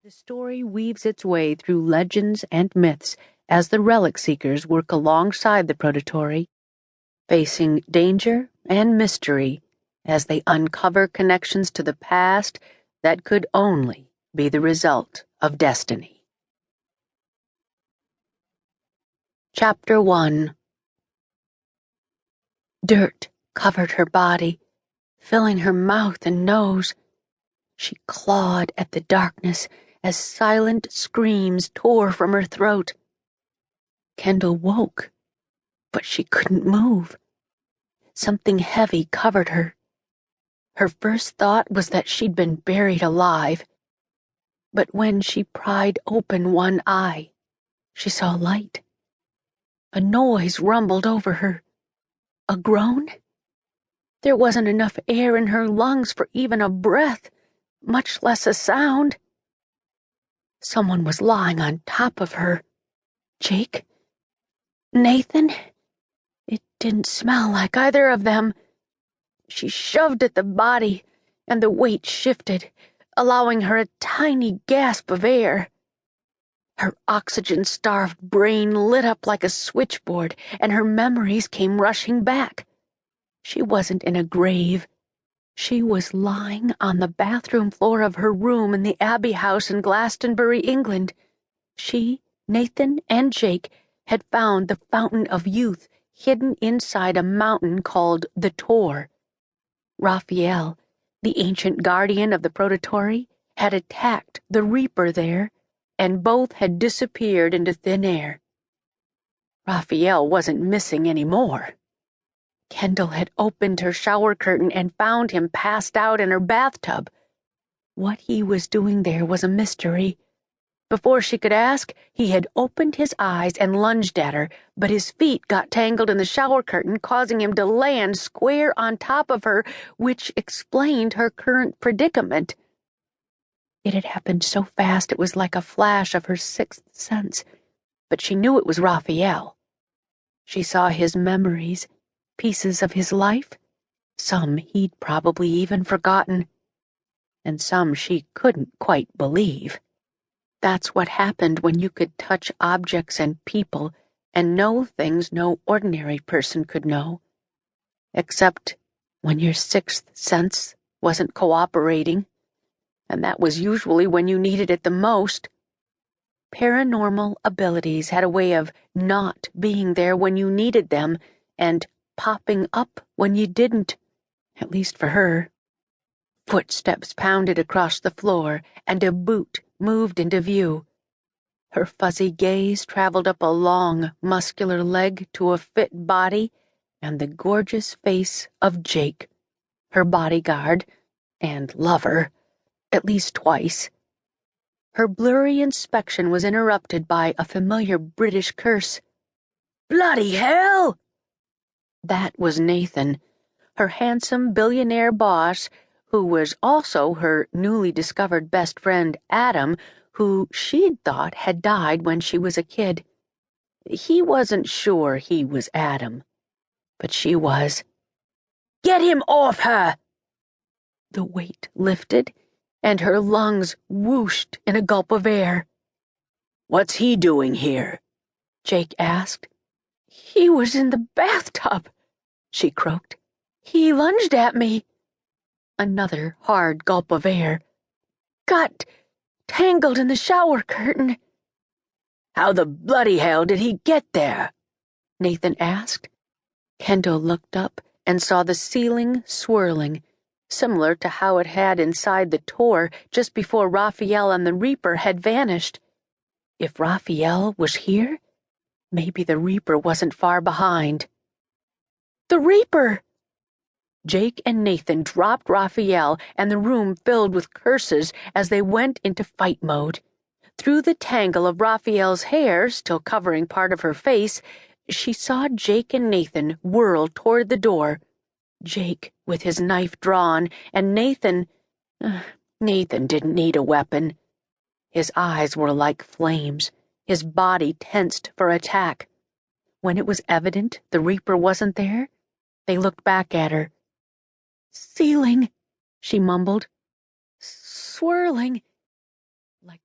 The story weaves its way through legends and myths as the relic seekers work alongside the Protettori, facing danger and mystery as they uncover connections to the past that could only be the result of destiny. Chapter 1. Dirt covered her body, filling her mouth and nose. She clawed at the darkness as silent screams tore from her throat. Kendall woke, but she couldn't move. Something heavy covered her. Her first thought was that she'd been buried alive. But when she pried open one eye, she saw light. A noise rumbled over her. A groan? There wasn't enough air in her lungs for even a breath, much less a sound. Someone was lying on top of her. Jake? Nathan? It didn't smell like either of them. She shoved at the body, and the weight shifted, allowing her a tiny gasp of air. Her oxygen-starved brain lit up like a switchboard, and her memories came rushing back. She wasn't in a grave. She was lying on the bathroom floor of her room in the Abbey House in Glastonbury, England. She, Nathan, and Jake had found the Fountain of Youth hidden inside a mountain called the Tor. Raphael, the ancient guardian of the Protettori, had attacked the Reaper there, and both had disappeared into thin air. Raphael wasn't missing anymore. Kendall had opened her shower curtain and found him passed out in her bathtub. What he was doing there was a mystery. Before she could ask, he had opened his eyes and lunged at her, but his feet got tangled in the shower curtain, causing him to land square on top of her, which explained her current predicament. It had happened so fast it was like a flash of her sixth sense, but she knew it was Raphael. She saw his memories, pieces of his life, some he'd probably even forgotten, and some she couldn't quite believe. That's what happened when you could touch objects and people and know things no ordinary person could know. Except when your sixth sense wasn't cooperating, and that was usually when you needed it the most. Paranormal abilities had a way of not being there when you needed them and popping up when you didn't, at least for her. Footsteps pounded across the floor, and a boot moved into view. Her fuzzy gaze traveled up a long, muscular leg to a fit body and the gorgeous face of Jake, her bodyguard and lover, at least twice. Her blurry inspection was interrupted by a familiar British curse. "Bloody hell!" That was Nathan, her handsome billionaire boss, who was also her newly discovered best friend Adam, who she'd thought had died when she was a kid. He wasn't sure he was Adam, but she was. "Get him off her!" The weight lifted, and her lungs whooshed in a gulp of air. "What's he doing here?" Jake asked. "He was in the bathtub," she croaked. "He lunged at me." Another hard gulp of air. "Got tangled in the shower curtain." "How the bloody hell did he get there?" Nathan asked. Kendall looked up and saw the ceiling swirling, similar to how it had inside the Tor just before Raphael and the Reaper had vanished. If Raphael was here, maybe the Reaper wasn't far behind. "The Reaper!" Jake and Nathan dropped Raphael, and the room filled with curses as they went into fight mode. Through the tangle of Raphael's hair, still covering part of her face, she saw Jake and Nathan whirl toward the door. Jake with his knife drawn, and Nathan didn't need a weapon. His eyes were like flames, his body tensed for attack. When it was evident the Reaper wasn't there, they looked back at her. "Ceiling," she mumbled. "Swirling, like